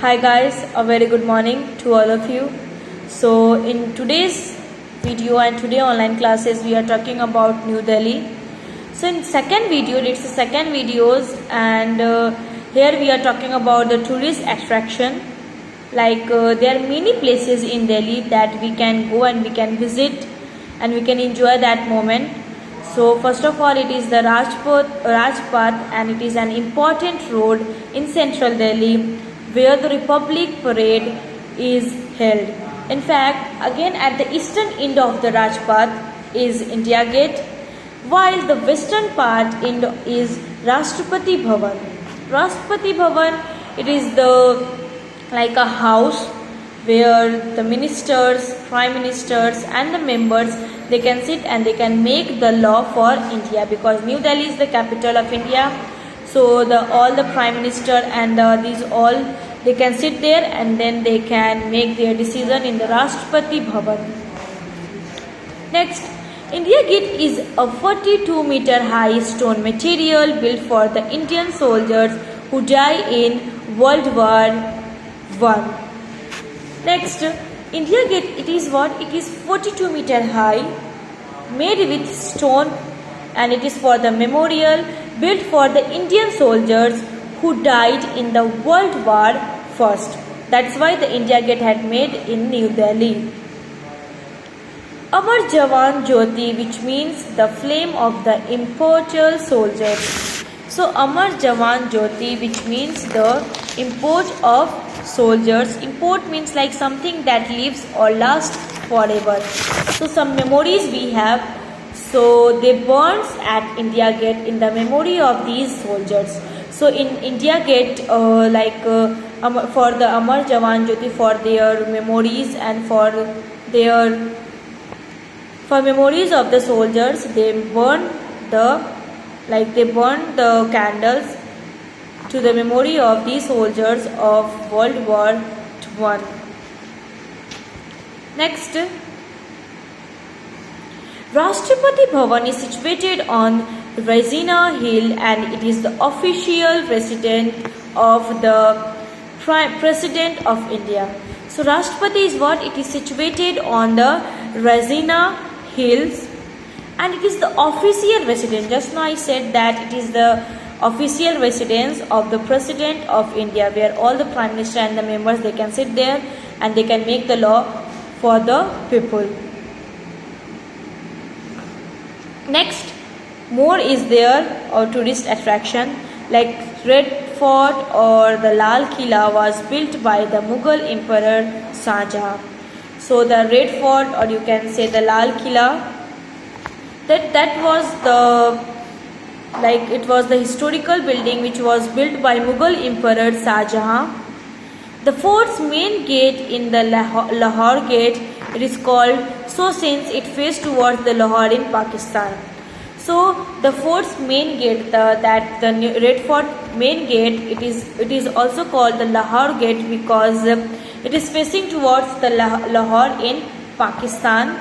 Hi guys, a very good morning to all of you. So in today's video and today online classes we are talking about New Delhi. So in second video, it's the second videos and here we are talking about the tourist attraction. There are many places in Delhi that we can go and we can visit and we can enjoy that moment. So first of all, it is the Rajpath and it is an important road in central Delhi where the Republic Parade is held. In fact, again at the eastern end of the Rajpath is India Gate, while the western part end is Rashtrapati Bhavan. Rashtrapati Bhavan, it is like a house where the ministers, prime ministers and the members, they can sit and they can make the law for India, because New Delhi is the capital of India. So all the prime minister and these all, they can sit there and then they can make their decision in the Rashtrapati Bhavan. Next, India Gate is a 42-meter high stone material built for the Indian soldiers who died in World War I. Next, India Gate, it is what? It is 42-meter high, made with stone, and it is for the memorial built for the Indian soldiers who died in the World War I. That's why the India Gate had made in New Delhi. Amar Jawan Jyoti, which means the flame of the immortal soldiers. So Amar Jawan Jyoti, which means the import of soldiers. Import means like something that lives or lasts forever. So some memories we have. So they burns at India Gate in the memory of these soldiers. So in India Gate, for the Amar Jawan Jyoti, for their memories and for memories of the soldiers, they burn the candles to the memory of these soldiers of World War I. Next, Rashtrapati Bhavan is situated on Raisina Hill and it is the official residence of the President of India. So Rashtrapati is what? It is situated on the Raisina Hills and it is the official residence. Just now I said that it is the official residence of the President of India, where all the Prime Minister and the members, they can sit there and they can make the law for the people. Next, more is there a tourist attraction like Red Fort or the Lal Killa was built by the Mughal Emperor Shah Jahan. So the Red Fort, or you can say the Lal Killa, that was it was the historical building which was built by Mughal Emperor Shah Jahan. The fort's main gate in the Lahore Gate, it is called so since it faced towards the Lahore in Pakistan. So the fort's main gate, the Red Fort main gate, it is also called the Lahore Gate because it is facing towards the Lahore in Pakistan.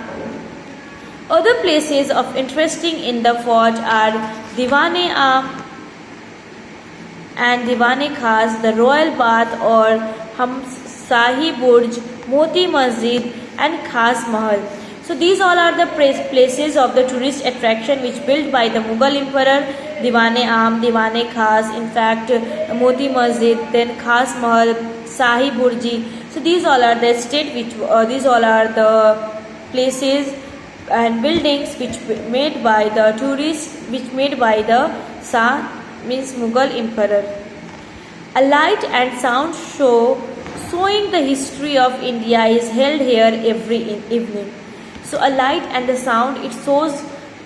Other places of interesting in the fort are Diwan-e-Aam and Diwan-e-Khas, the Royal Bath or Shahi Burj, Moti Masjid and Khas Mahal. So these all are the places of the tourist attraction which built by the Mughal Emperor. Diwan-e-Aam, Diwan-e-Khas, in fact Moti Masjid, then Khas Mahal, Shahi Burji. So these all are the these all are the places and buildings which made by the tourists, which made by the Shah, means Mughal Emperor. A light and sound show showing the history of India is held here every evening. So a light and the sound, it shows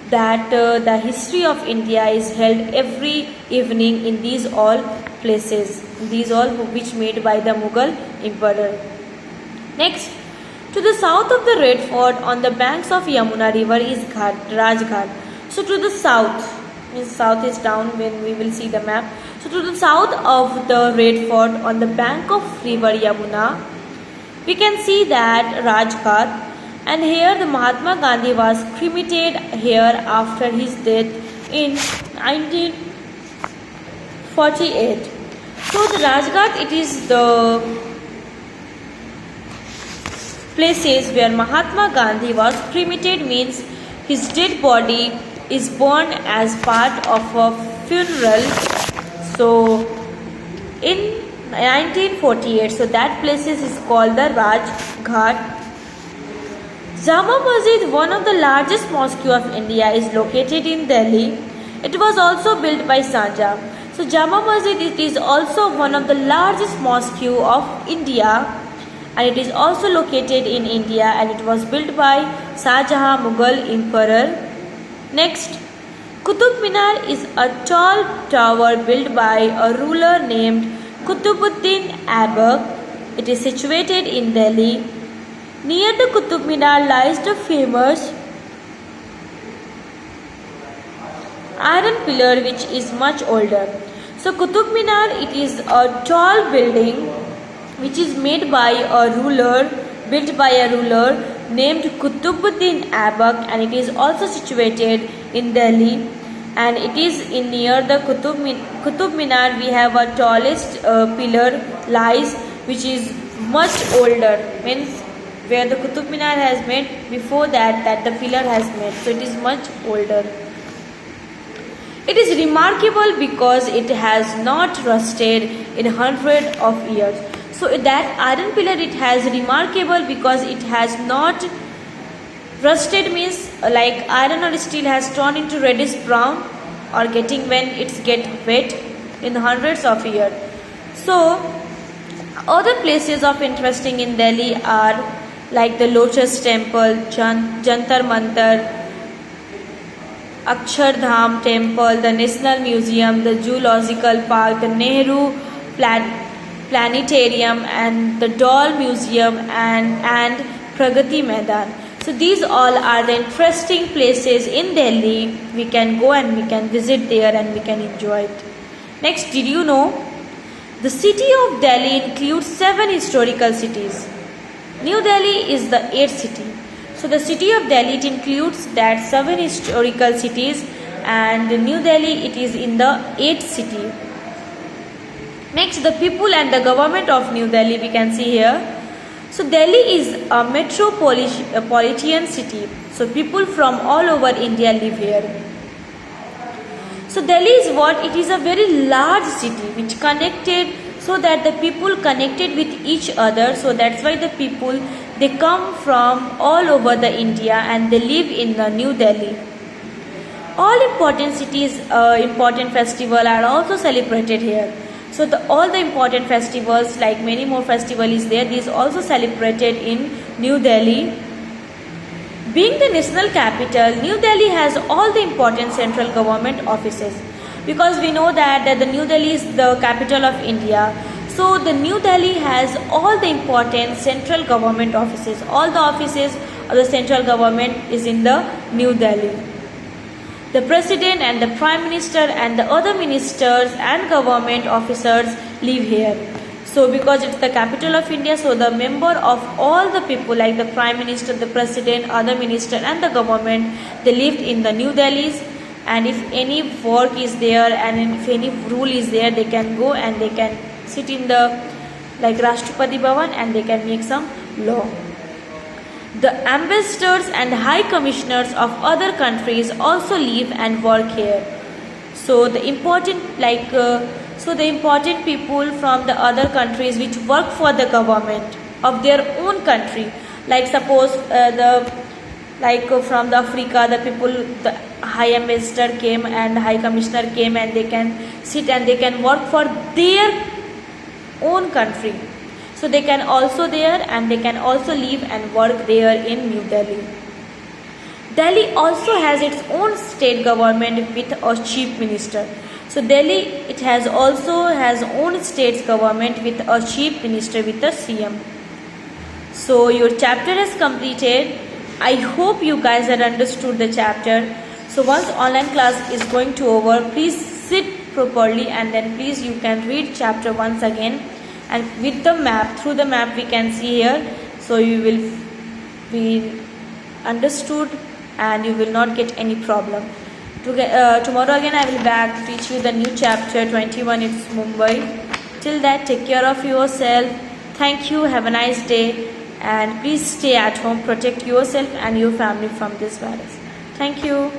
that the history of India is held every evening in these all places, these all which made by the Mughal Emperor. Next, to the south of the Red Fort on the banks of Yamuna river is Rajghat. So to the south, means south is down when we will see the map. So to the south of the Red Fort on the bank of river Yamuna, we can see that Rajghat, and here the Mahatma Gandhi was cremated here after his death in 1948. So the Rajghat, it is the places where Mahatma Gandhi was cremated, means his dead body is burned as part of a funeral. So in 1948, so that place is called the Rajghat. Jama Masjid, one of the largest mosques of India, is located in Delhi. It was also built by Shahjahan. So Jama Masjid, it is also one of the largest mosques of India, and it is also located in India, and it was built by Shahjahan, Mughal emperor. Next, Qutub Minar is a tall tower built by a ruler named Qutubuddin Aibak. It is situated in Delhi. Near the Qutub Minar lies the famous iron pillar, which is much older. So Qutub Minar, it is a tall building which is made by a ruler, built by a ruler named Qutubuddin Aibak, and it is also situated in Delhi. And it is in near the Qutub Minar we have a tallest pillar lies, which is much older, means where the Qutub Minar has made, before that the pillar has made, so it is much older. It is remarkable because it has not rusted in hundreds of years. So that iron pillar, it has remarkable because it has not rusted, means like iron or steel has turned into reddish brown or getting when it's get wet in hundreds of years. So other places of interesting in Delhi are like the Lotus Temple, Jantar Mantar, Akshardham Temple, the National Museum, the Zoological Park, the Nehru Planetarium, and the Doll Museum, and Pragati Maidan. So these all are the interesting places in Delhi. We can go and we can visit there and we can enjoy it. Next, did you know the city of Delhi includes 7 historical cities? New Delhi is the 8th city. So the city of Delhi, it includes that 7 historical cities, and New Delhi, it is in the 8th city. Next, the people and the government of New Delhi, we can see here. So Delhi is a metropolitan city. So people from all over India live here. So Delhi is what? It is a very large city which connected, so that the people connected with each other. So that's why the people, they come from all over the India and they live in the New Delhi. All important cities, important festivals are also celebrated here. So all the important festivals, like many more festivals is there, these also celebrated in New Delhi. Being the national capital, New Delhi has all the important central government offices, because we know that the New Delhi is the capital of India. So the New Delhi has all the important central government offices. All the offices of the central government is in the New Delhi. The president and the prime minister and the other ministers and government officers live here. So because it's the capital of India, so the member of all the people, like the prime minister, the president, other minister and the government, they lived in the New Delhi's. And if any work is there and if any rule is there, they can go and they can sit in the like Rashtrapati Bhavan and they can make some law. The ambassadors and high commissioners of other countries also live and work here. So the important the important people from the other countries which work for the government of their own country, like suppose from the Africa, the people, the high ambassador came and high commissioner came and they can sit and they can work for their own country. So they can also there and they can also live and work there in New Delhi. Delhi also has its own state government with a chief minister. So Delhi, it has also has own state government with a chief minister with a CM. So your chapter is completed. I hope you guys had understood the chapter. So once online class is going to over, please sit properly and then please you can read chapter once again. And with the map, through the map we can see here. So you will be understood and you will not get any problem. Tomorrow again I will back to teach you the new chapter 21. It's Mumbai. Till that, take care of yourself. Thank you. Have a nice day. And please stay at home. Protect yourself and your family from this virus. Thank you.